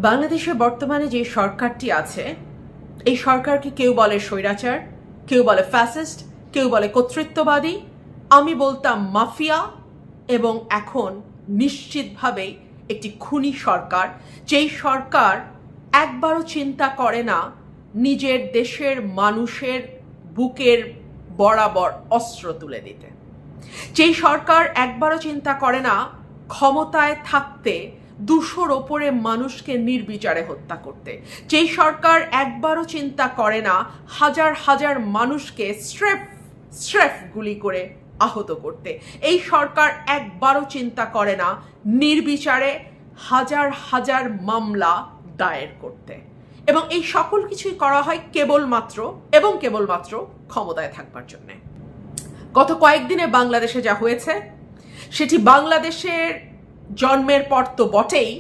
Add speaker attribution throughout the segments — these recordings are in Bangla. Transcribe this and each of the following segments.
Speaker 1: বাংলাদেশে বর্তমানে যে সরকারটি আছে এই সরকারকে কেউ বলে স্বৈরাচার, কেউ বলে ফ্যাসিস্ট, কেউ বলে কর্তৃত্ববাদী, আমি বলতাম মাফিয়া, এবং এখন নিশ্চিতভাবেই একটি খুনি সরকার, যেই সরকার একবারও চিন্তা করে না নিজের দেশের মানুষের বুকের বরাবর অস্ত্র তুলে দিতে, যেই সরকার একবারও চিন্তা করে না ক্ষমতায় থাকতে 200-র ওপরে মানুষকে নির্বিচারে হত্যা করতে, যেই সরকার একবারও চিন্তা করে না হাজার হাজার মানুষকে স্রেফ গুলি করে আহত করতে, এই সরকার একবারও চিন্তা করে না নির্বিচারে হাজার হাজার মামলা দায়ের করতে, এবং এই সকল কিছুই করা হয় কেবলমাত্র ক্ষমতায় থাকবার জন্যে। গত কয়েকদিনে বাংলাদেশে যা হয়েছে সেটি বাংলাদেশের জন্মের পর তো বটেই,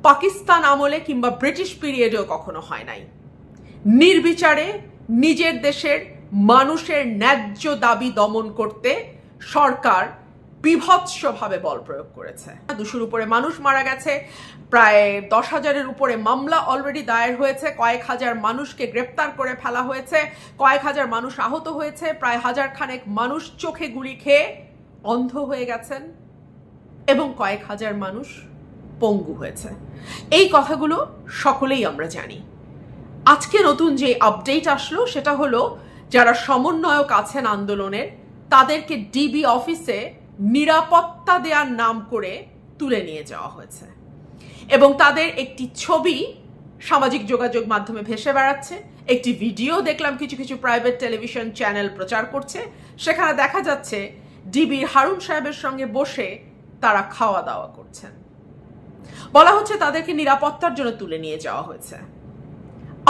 Speaker 1: পাকিস্তান আমলে কিংবা ব্রিটিশ পিরিয়ডেও কখনো হয় নাই। নির্বিচারে নিজের দেশের মানুষের ন্যায্য দাবি দমন করতে সরকার বিভৎসভাবে বল প্রয়োগ করেছে। 200-র উপরে মানুষ মারা গেছে, প্রায় 10,000-এর উপরে মামলা অলরেডি দায়ের হয়েছে, কয়েক হাজার মানুষকে গ্রেপ্তার করে ফেলা হয়েছে, কয়েক হাজার মানুষ আহত হয়েছে, প্রায় 1000 খানেক মানুষ চোখে গুলি খেয়ে অন্ধ হয়ে গেছেন, এবং কয়েক হাজার মানুষ পঙ্গু হয়েছে। এই কথাগুলো সকলেই আমরা জানি। আজকে নতুন যে আপডেট আসলো সেটা হলো যারা সমন্বয়ক আছেন আন্দোলনের তাদেরকে ডিবি অফিসে নিরাপত্তা দেওয়ার নাম করে তুলে নিয়ে যাওয়া হয়েছে, এবং তাদের একটি ছবি সামাজিক যোগাযোগ মাধ্যমে ভেসে বেড়াচ্ছে। একটি ভিডিও দেখলাম কিছু কিছু প্রাইভেট টেলিভিশন চ্যানেল প্রচার করছে, সেখানে দেখা যাচ্ছে ডিবির হারুন সাহেবের সঙ্গে বসে তারা খাওয়া দাওয়া করছেন। বলা হচ্ছে তাদেরকে নিরাপত্তার জন্য তুলে নিয়ে যাওয়া হয়েছে।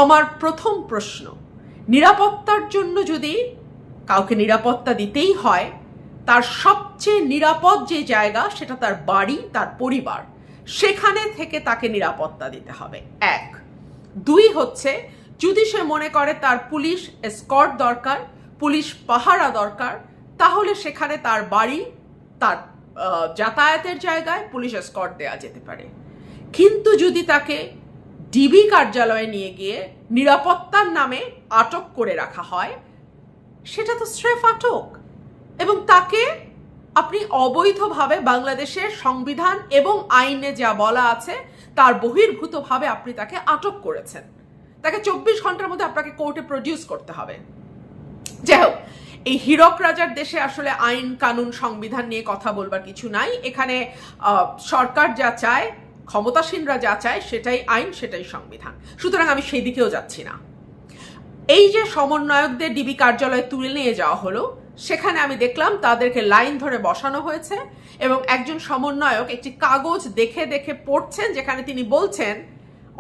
Speaker 1: আমার প্রথম প্রশ্ন, নিরাপত্তার জন্য যদি কাউকে নিরাপত্তা দিতেই হয়, তার সবচেয়ে নিরাপদ যে জায়গা সেটা তার বাড়ি, তার পরিবার, সেখানে থেকে তাকে নিরাপত্তা দিতে হবে। 1, 2 হচ্ছে যদি সে মনে করে তার পুলিশ এসকর্ট দরকার, পুলিশ পাহারা দরকার, তাহলে সেখানে তার বাড়ি, তার যাতায়াতের জায়গায় পুলিশ এসকর্ট দেওয়া যেতে পারে। কিন্তু যদি তাকে ডিবি কার্যালয়ে নিয়ে গিয়ে নিরাপত্তার নামে আটক করে রাখা হয়, সেটা তো স্রেফ আটক, এবং তাকে আপনি অবৈধভাবে বাংলাদেশের সংবিধান এবং আইনে যা বলা আছে তার বহির্ভূতভাবে আপনি তাকে আটক করেছেন। তাকে 24 ঘন্টার মধ্যে আপনাকে কোর্টে প্রডিউস করতে হবে। যাই হোক, এই হীরক রাজার দেশে আসলে আইন কানুন সংবিধান নিয়ে কথা বলবার কিছু নাই। এখানে সরকার যা চায়, ক্ষমতাসীনরা যা চায় সেটাই আইন, সেটাই সংবিধান, সুতরাং আমি সেই দিকেও যাচ্ছি না। এই যে সমন্বয়কদের ডিবি কার্যালয়ে তুলে নিয়ে যাওয়া হলো, সেখানে আমি দেখলাম তাদেরকে লাইন ধরে বসানো হয়েছে, এবং একজন সমন্বয়ক একটি কাগজ দেখে দেখে পড়ছেন, যেখানে তিনি বলছেন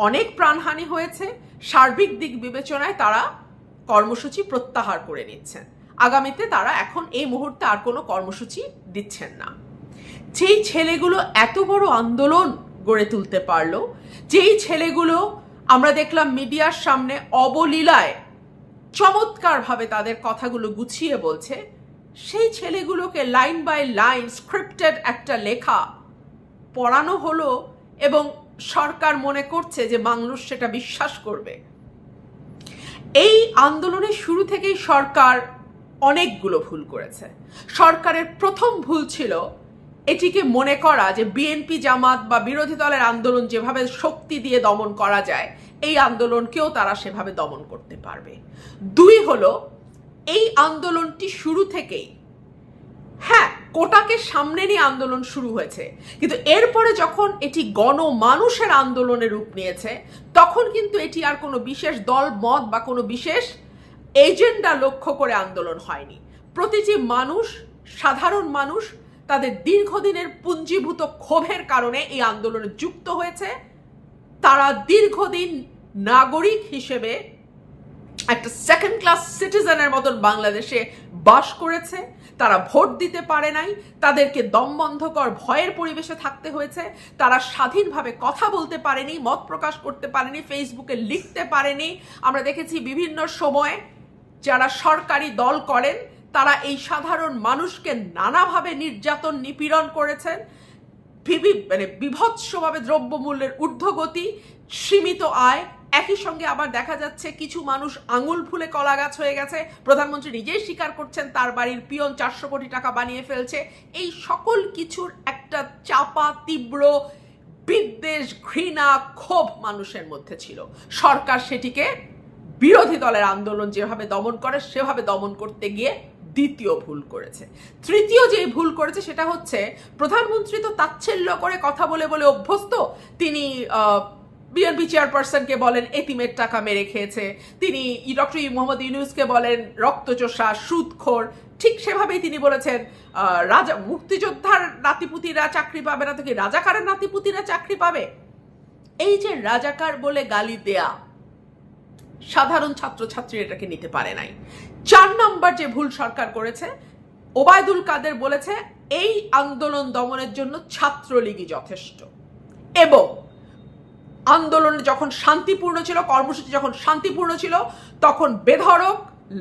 Speaker 1: অনেক প্রাণহানি হয়েছে, সার্বিক দিক বিবেচনায় তারা কর্মসূচি প্রত্যাহার করে নিচ্ছেন, আগামীতে তারা এখন এই মুহূর্তে আর কোনো কর্মসূচি দিচ্ছেন না। যেই ছেলেগুলো এত বড় আন্দোলন গড়ে তুলতে পারলো, যেই ছেলেগুলো আমরা দেখলাম মিডিয়ার সামনে অবলীলায় চমৎকারভাবে তাদের কথাগুলো গুছিয়ে বলছে, সেই ছেলেগুলোকে লাইন বাই লাইন স্ক্রিপ্টেড একটা লেখা পড়ানো হলো, এবং সরকার মনে করছে যে মানুষ সেটা বিশ্বাস করবে। এই আন্দোলনের শুরু থেকেই সরকার অনেকগুলো ভুল করেছে। সরকারের প্রথম ভুল ছিল এটিকে মনে করা যে বিএনপি জামাত বা বিরোধী দলের আন্দোলন যেভাবে শক্তি দিয়ে দমন করা যায়, এই আন্দোলনকেও তারা সেভাবে দমন করতে পারবে। 2 হলো এই আন্দোলনটি শুরু থেকেই, হ্যাঁ, কোটাকে সামনে নিয়ে আন্দোলন শুরু হয়েছে, কিন্তু এরপরে যখন এটি গণমানুষের আন্দোলনের রূপ নিয়েছে, তখন কিন্তু এটি আর কোনো বিশেষ দল মত বা কোনো বিশেষ এজেন্ডা লক্ষ্য করে আন্দোলন হয়নি। প্রতিটি মানুষ, সাধারণ মানুষ তাদের দীর্ঘদিনের পুঞ্জীভূত ক্ষোভের কারণে এই আন্দোলনে যুক্ত হয়েছে। তারা দীর্ঘদিন নাগরিক হিসেবে একটা সেকেন্ড ক্লাস সিটিজেনের মতন বাংলাদেশে বাস করেছে, তারা ভোট দিতে পারে নাই, তাদেরকে দমবন্ধকর ভয়ের পরিবেশে থাকতে হয়েছে, তারা স্বাধীনভাবে কথা বলতে পারেনি, মত প্রকাশ করতে পারেনি, ফেসবুকে লিখতে পারেনি। আমরা দেখেছি বিভিন্ন সময় যারা সরকারি দল করেন তারা এই সাধারণ মানুষকে নানাভাবে নির্যাতন নিপীড়ন করেছেন, বিভৎসভাবে দ্রব্যমূল্যের ঊর্ধ্বগতি, সীমিত আয়, একই সঙ্গে আবার দেখা যাচ্ছে কিছু মানুষ আঙুল ফুলে কলা গাছ হয়ে গেছে। প্রধানমন্ত্রী নিজেই স্বীকার করছেন তার বাড়ির পিয়ন 400 কোটি টাকা বানিয়ে ফেলছে। এই সকল কিছুর একটা চাপা তীব্র বিদ্বেষ, ঘৃণা, ক্ষোভ মানুষের মধ্যে ছিল। সরকার সেটিকে বিরোধী দলের আন্দোলন যেভাবে দমন করে সেভাবে দমন করতে গিয়ে দ্বিতীয় ভুল করেছে। তৃতীয় যে ভুল করেছে সেটা হচ্ছে, প্রধানমন্ত্রী তো তাচ্ছিল্য করে কথা বলে বলে অভ্যস্ত। তিনি বিএনপি চেয়ারপারসনকে বলেন এতিমের টাকা মেরে খেয়েছে, তিনি ডক্টর মোহাম্মদ ইউনূসকে বলেন রক্তচোষা, সুদখোর। ঠিক সেভাবেই তিনি বলেছেন রাজা মুক্তিযোদ্ধার নাতিপুতিরা চাকরি পাবে না তো কি রাজাকারের নাতিপুতিরা চাকরি পাবে। এই যে রাজাকার বলে গালি দেয়া, সাধারণ ছাত্রছাত্রী এটাকে নিতে পারে নাই। 4 নম্বর যে ভুল সরকার করেছে, ওবায়দুল কাদের বলেছে এই আন্দোলন দমনের জন্য ছাত্রলীগই যথেষ্ট, এবং আন্দোলন যখন শান্তিপূর্ণ ছিল, কর্মসূচি যখন শান্তিপূর্ণ ছিল, তখন বেধড়ক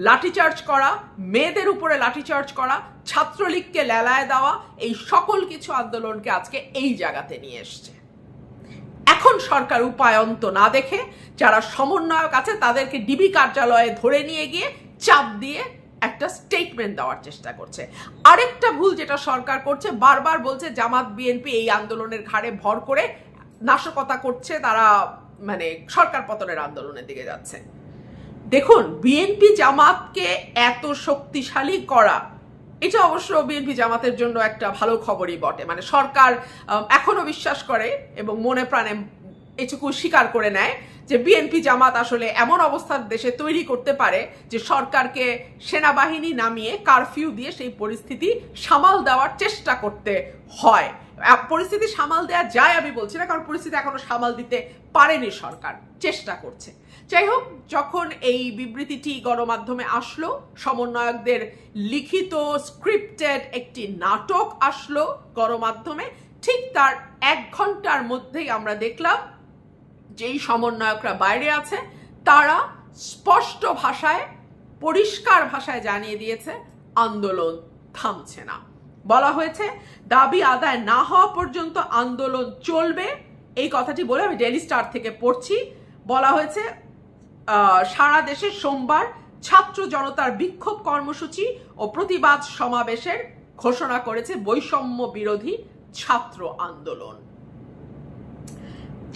Speaker 1: লাঠিচার্জ করা, মেয়েদের উপরে লাঠিচার্জ করা, ছাত্রলীগকে লেলায় দেওয়া, এই সকল কিছু আন্দোলনকে আজকে এই জায়গাতে নিয়ে এসছে। এখন সরকার উপায়ন্ত না দেখে যারা সমন্বয়ক আছে তাদেরকে ডিবি কার্যালয়ে ধরে নিয়ে গিয়ে চাপ দিয়ে একটা স্টেটমেন্ট দেওয়ার চেষ্টা করছে। আরেকটা ভুল যেটা সরকার করছে, বারবার বলছে জামাত বিএনপি এই আন্দোলনের ঘাড়ে ভর করে নাশকতা করছে, তারা মানে সরকার পতনের আন্দোলনের দিকে যাচ্ছে। দেখুন, বিএনপি জামাতকে এত শক্তিশালী করা, এটা অবশ্য বিএনপি জামাতের জন্য একটা ভালো খবরই বটে। মানে সরকার এখনো বিশ্বাস করে এবং মনে প্রাণে এটুকু স্বীকার করে নেয় যে বিএনপি জামাত আসলে এমন অবস্থার দেশে তৈরি করতে পারে যে সরকারকে সেনাবাহিনী নামিয়ে কারফিউ দিয়ে সেই পরিস্থিতি সামাল দেওয়ার চেষ্টা করতে হয়। পরিস্থিতি সামাল দেওয়া যায় আমি বলছি না, কারণ পরিস্থিতি এখনো সামাল দিতে পারেনি সরকার, চেষ্টা করছে। যাই হোক, যখন এই বিবৃতিটি গণমাধ্যমে আসলো, সমন্বয়কদের লিখিত স্ক্রিপ্টেড একটি নাটক আসলো গণমাধ্যমে, ঠিক তার 1 ঘন্টার মধ্যেই আমরা দেখলাম যেই সমন্বয়করা বাইরে আছে তারা স্পষ্ট ভাষায়, পরিষ্কার ভাষায় জানিয়ে দিয়েছে আন্দোলন থামছে না। বলা হয়েছে দাবি আদায় না হওয়া পর্যন্ত আন্দোলন চলবে। এই কথাটি বলে আমি ডেইলি স্টার থেকে পড়ছি। বলা হয়েছে সারা দেশে সোমবার ছাত্র জনতার বিক্ষোভ কর্মসূচি ও প্রতিবাদ সমাবেশের ঘোষণা করেছে বৈষম্য বিরোধী ছাত্র আন্দোলন।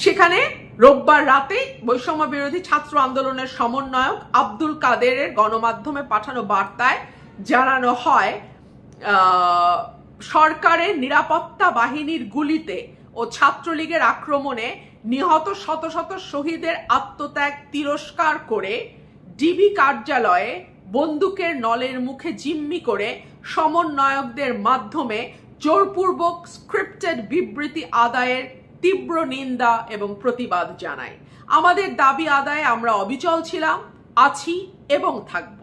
Speaker 1: সেখানে রোববার রাতে বৈষম্য বিরোধী ছাত্র আন্দোলনের সমন্বয়ক আব্দুল কাদেরের গণমাধ্যমে পাঠানো বার্তায় জানানো হয়, সরকারের নিরাপত্তা বাহিনীর গুলিতে ও ছাত্রলীগের আক্রমণে নিহত শত শত শহীদের আত্মত্যাগ তিরস্কার করে ডিবি কার্যালয়ে বন্দুকের নলের মুখে জিম্মি করে সমন্বয়কদের মাধ্যমে জোরপূর্বক স্ক্রিপ্টেড বিবৃতি আদায়ের তীব্র নিন্দা এবং প্রতিবাদ জানাই। আমাদের দাবি আদায়ে আমরা অবিচল ছিলাম, আছি এবং থাকব।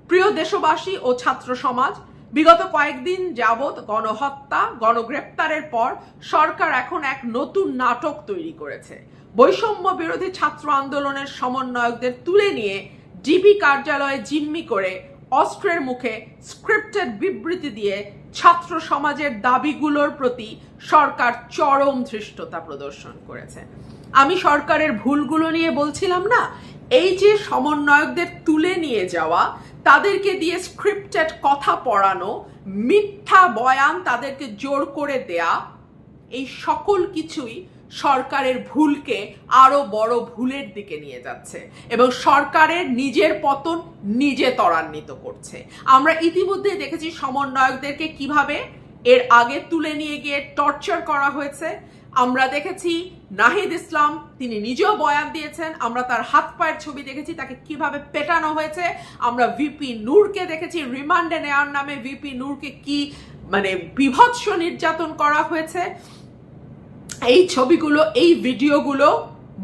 Speaker 1: প্রিয় দেশবাসী ও ছাত্র সমাজ, বিগত কয়েকদিন যাবৎ গণহত্যা, গণগ্রেপ্তারের পর সরকার এখন এক নতুন নাটক তৈরি করেছে। বৈষম্য বিরোধী ছাত্র আন্দোলনের সমন্বয়কদের তুলে নিয়ে ডিবি কার্যালয়ে জিম্মি করে অস্ত্রের মুখে স্ক্রিপ্টেড বিবৃতি দিয়ে ছাত্র সমাজের দাবিগুলোর প্রতি সরকার চরম ধৃষ্টতা প্রদর্শন করেছে। আমি সরকারের ভুলগুলো নিয়ে বলছিলাম না, এই যে সমন্বয়কদের তুলে নিয়ে যাওয়া, তাদেরকে দিয়ে স্ক্রিপ্টেড কথা পড়ানো, মিথ্যা বয়ান তাদেরকে জোর করে দেয়া, এই সকল কিছুই সরকারের ভুলকে আরো বড় ভুলের দিকে নিয়ে যাচ্ছে এবং সরকারের নিজের পতন নিজে ত্বরান্বিত করছে। আমরা ইতিমধ্যে দেখেছি সমন্বয়কদেরকে কিভাবে এর আগে তুলে নিয়ে গিয়ে টর্চার করা হয়েছে। আমরা দেখেছি নাহিদ ইসলাম, তিনি নিজেও বয়ান দিয়েছেন, আমরা তার হাত পায়ের ছবি দেখেছি, তাকে কিভাবে পেটানো হয়েছে। আমরা ভিপি নূরকে দেখেছি, রিমান্ডে নেওয়ার নামে ভিপি নূরকে কি মানে বিভৎস নির্যাতন করা হয়েছে। এই ছবিগুলো, এই ভিডিওগুলো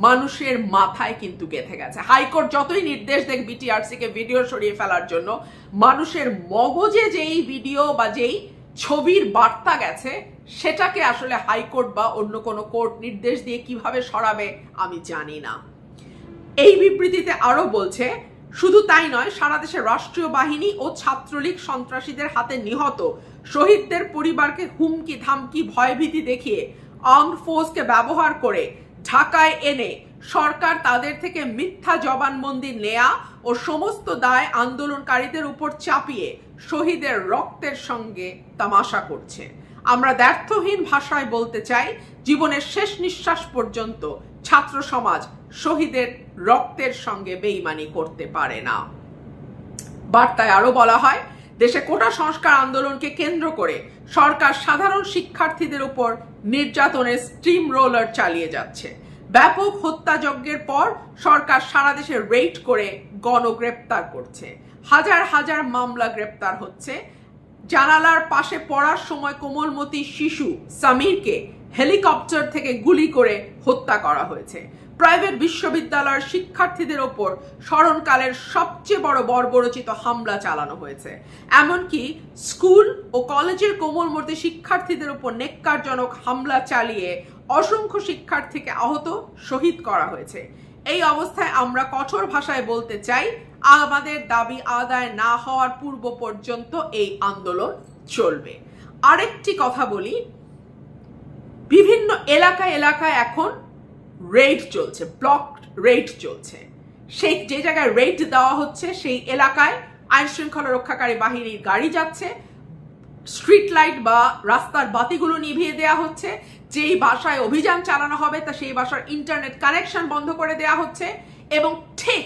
Speaker 1: মানুষের মাথায় কিন্তু গেঁথে গেছে। হাইকোর্ট যতই নির্দেশ দেখ বিটিআরসি কে ভিডিও সরিয়ে ফেলার জন্য, মানুষের মগজে যেই ভিডিও বা যেই ছবির বার্তা গেছে সেটাকে আসলে হাইকোর্ট বা অন্য কোনো কোর্ট নির্দেশ দিয়ে কিভাবে সরাবে আমি জানি না। এই বিবৃতিতে আরো বলছে, শুধু তাই নয়, সারা দেশে রাষ্ট্রীয় বাহিনী ও ছাত্রলীগ সন্ত্রাসীদের হাতে নিহত শহীদদের পরিবারকে হুমকি ধামকি ভয়ভীতি দেখিয়ে আর্মড ফোর্সকে ব্যবহার করে ঢাকায় এনে সরকার তাদের থেকে মিথ্যা জবানবন্দি নেয়া ও সমস্ত দায় আন্দোলনকারীদের উপর চাপিয়ে শহীদের রক্তের সঙ্গে তামাশা করছে। আমরা দ্ব্যর্থহীন ভাষায় বলতে চাই, জীবনের শেষ নিঃশ্বাস পর্যন্ত ছাত্র সমাজ শহীদের রক্তের সঙ্গে বেইমানি করতে পারে না। বার্তায় আরো বলা হয়, দেশে কোটা সংস্কার আন্দোলনকে কেন্দ্র করে সরকার সাধারণ শিক্ষার্থীদের উপর নির্যাতনের স্টিম রোলার চালিয়ে যাচ্ছে। ব্যাপক হত্যাযজ্ঞের পর সরকার সারা দেশে রেড করে গণগ্রেপ্তার করছে। হাজার হাজার মামলা গ্রেপ্তার হচ্ছে। জানালার পাশে পড়ার সময় কোমলমতি শিশু সামিরকে হেলিকপ্টার থেকে গুলি করে হত্যা করা হয়েছে। প্রাইভেট বিশ্ববিদ্যালয়ের শিক্ষার্থীদের ওপর স্মরণকালের সবচেয়ে বড় বর্বরচিত হামলা চালানো হয়েছে। এমনকি স্কুল ও কলেজের কোমলমতি শিক্ষার্থীদের উপর নেক্কারজনক হামলা চালিয়ে অসংখ্য শিক্ষার্থীকে আহত, শহীদ করা হয়েছে। এই অবস্থায় আমরা কঠোর ভাষায় বলতে চাই, আমাদের দাবি আদায় না হওয়ার পূর্ব পর্যন্ত এই আন্দোলন চলবে। আরেকটি কথা বলি, বিভিন্ন এলাকায় এলাকায় এখন রেড চলছে, ব্লক রেড চলছে। সেই যে জায়গায় রেড দেওয়া হচ্ছে সেই এলাকায় আইন শৃঙ্খলা রক্ষাকারী বাহিনীর গাড়ি যাচ্ছে, স্ট্রিট লাইট বা রাস্তার বাতিগুলো নিভিয়ে দেওয়া হচ্ছে। যেই বাসায় অভিযান চালানো হবে তা সেই বাসার ইন্টারনেট কানেকশন বন্ধ করে দেওয়া হচ্ছে। এবং ঠিক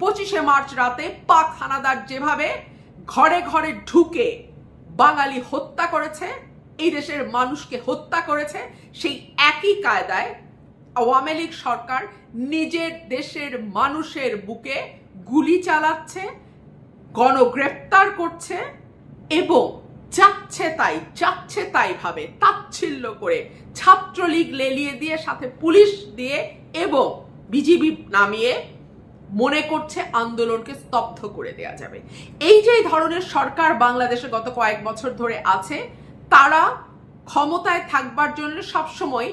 Speaker 1: 25শে মার্চ রাতে পাক হানাদার যেভাবে ঘরে ঘরে ঢুকে বাঙালি হত্যা করেছে, এই দেশের মানুষকে হত্যা করেছে, সেই একই কায়দায় আওয়ামী লীগ সরকার নিজের দেশের মানুষের বুকে গুলি চালাচ্ছে, গণগ্রেপ্তার করছে এবং যাচ্ছে তাই ভাবে তাচ্ছিল্য করে ছাত্রলীগ লেলিয়ে দিয়ে সাথে পুলিশ দিয়ে এবং বিজিবি নামিয়ে মনে করছে আন্দোলনকে স্তব্ধ করে দেয়া যাবে। এই যে ধরনের সরকার বাংলাদেশে গত কয়েক বছর ধরে আছে, তারা ক্ষমতায় থাকবার জন্য সবসময়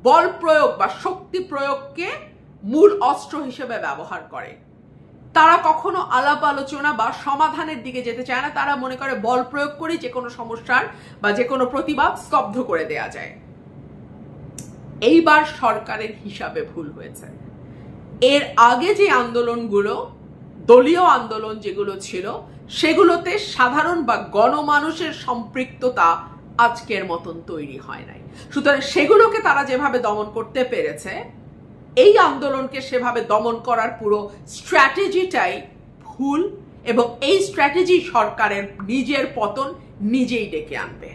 Speaker 1: বল প্রয়োগ বা শক্তি প্রয়োগকে মূল অস্ত্র হিসেবে ব্যবহার করে। তারা কখনো আলাপ আলোচনা বা সমাধানের দিকে যেতে চায় না। তারা মনে করে বল প্রয়োগ করে যে কোনো সমস্যার বা যে কোনো প্রতিবাদ স্তব্ধ করে দেয়া যায়। এইবার সরকারের হিসাবে ভুল হয়েছে। এর আগে যে আন্দোলনগুলো, দলীয় আন্দোলন যেগুলো ছিল, সেগুলোতে সাধারণ বা গণমানুষের সম্পৃক্ততা আজকের মতন তৈরি হয় নাই। সুতরাং সেগুলোকে তারা যেভাবে দমন করতে পেরেছে, এই আন্দোলনকে সেভাবে দমন করার পুরো স্ট্র্যাটেজিটাই ভুল এবং এই স্ট্র্যাটেজি সরকারের নিজের পতন নিজেই ডেকে আনবে।